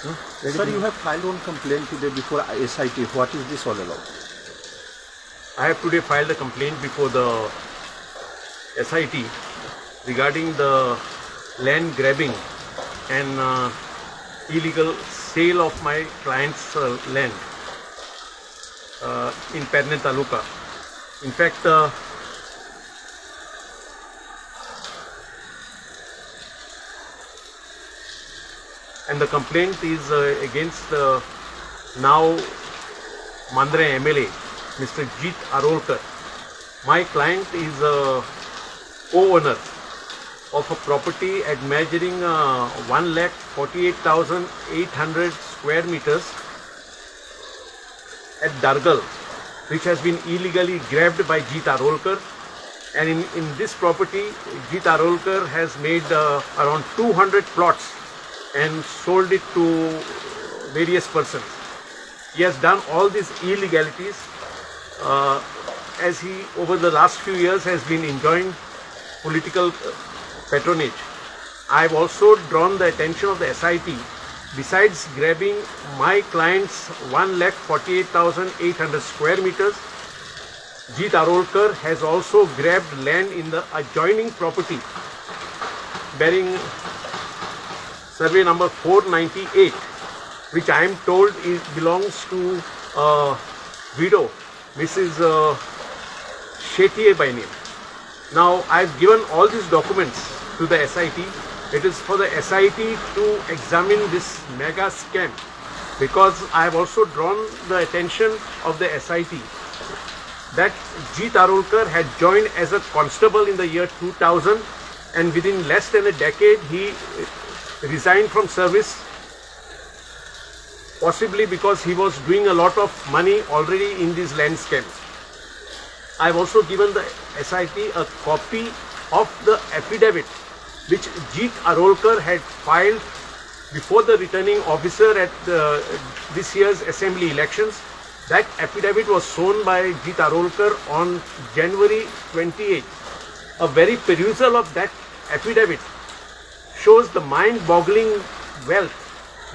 Sir, you have filed one complaint today before SIT. What is this all about? I have today filed a complaint before the SIT regarding the land grabbing and illegal sale of my client's land in Perne Taluka. In fact, and the complaint is against now Mandrem MLA, Mr. Jit Arolkar. My client is a co-owner of a property at measuring 1,48,800 square meters at Dargal, which has been illegally grabbed by Jit Arolkar. And in this property, Jit Arolkar has made around 200 plots and sold it to various persons. He has done all these illegalities as he over the last few years has been enjoying political patronage. I have also drawn the attention of the SIT. Besides grabbing my client's 1,48,800 square meters, Jit Arolkar has also grabbed land in the adjoining property bearing survey number 498, which I am told belongs to widow, Mrs. Shettier by name. Now, I have given all these documents to the SIT. It is for the SIT to examine this mega scam, because I have also drawn the attention of the SIT that Jit Arolkar had joined as a constable in the year 2000, and within less than a decade he resigned from service, possibly because he was doing a lot of money already in these land scams. I have also given the SIT a copy of the affidavit which Jit Arolkar had filed before the returning officer at this year's assembly elections. That affidavit was shown by Jit Arolkar on January 28. A very perusal of that affidavit shows the mind-boggling wealth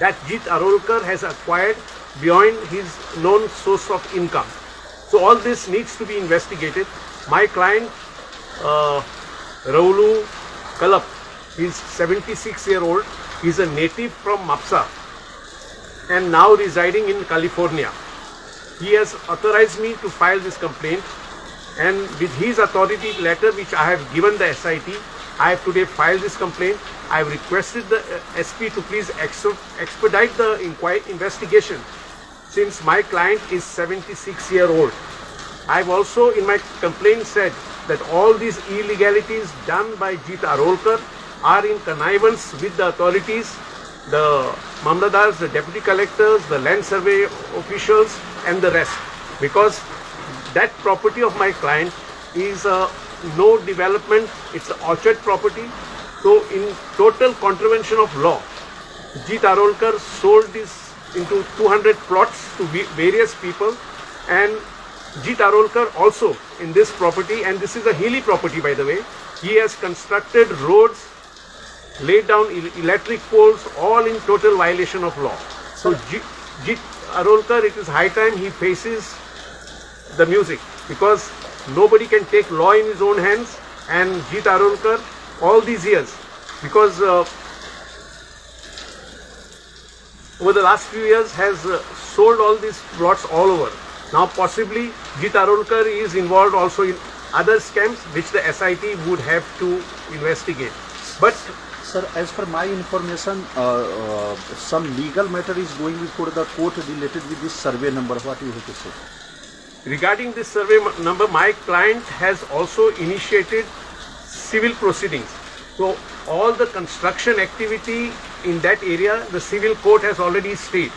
that Jit Arolkar has acquired beyond his known source of income. So all this needs to be investigated. My client, Raulu Kalap, is 76-year-old. He is a native from Mapsa and now residing in California. He has authorized me to file this complaint, and with his authority letter which I have given the SIT, I have today filed this complaint. I have requested the SP to please expedite the investigation, since my client is 76-year-old. I have also in my complaint said that all these illegalities done by Jit Arolkar are in connivance with the authorities, the Mamladars, the deputy collectors, the land survey officials and the rest, because that property of my client is no development, it's an orchard property. So in total contravention of law, Jit Arolkar sold this into 200 plots to various people, and Jit Arolkar also in this property, and this is a hilly property by the way, he has constructed roads, laid down electric poles, all in total violation of law. So Jit Arolkar, it is high time he faces the music, because nobody can take law in his own hands, and Jit Arolkar all these years, because over the last few years has sold all these plots all over. Now possibly Jit Arolkar is involved also in other scams which the SIT would have to investigate. But sir, as per my information, some legal matter is going before the court related with this survey number. What you have to say? Regarding this survey number, my client has also initiated civil proceedings. So all the construction activity in that area, the civil court has already stayed,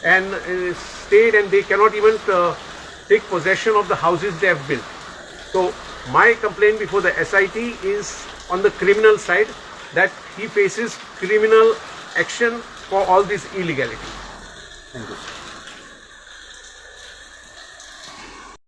and they cannot even take possession of the houses they have built. So my complaint before the SIT is on the criminal side, that he faces criminal action for all this illegality. Thank you.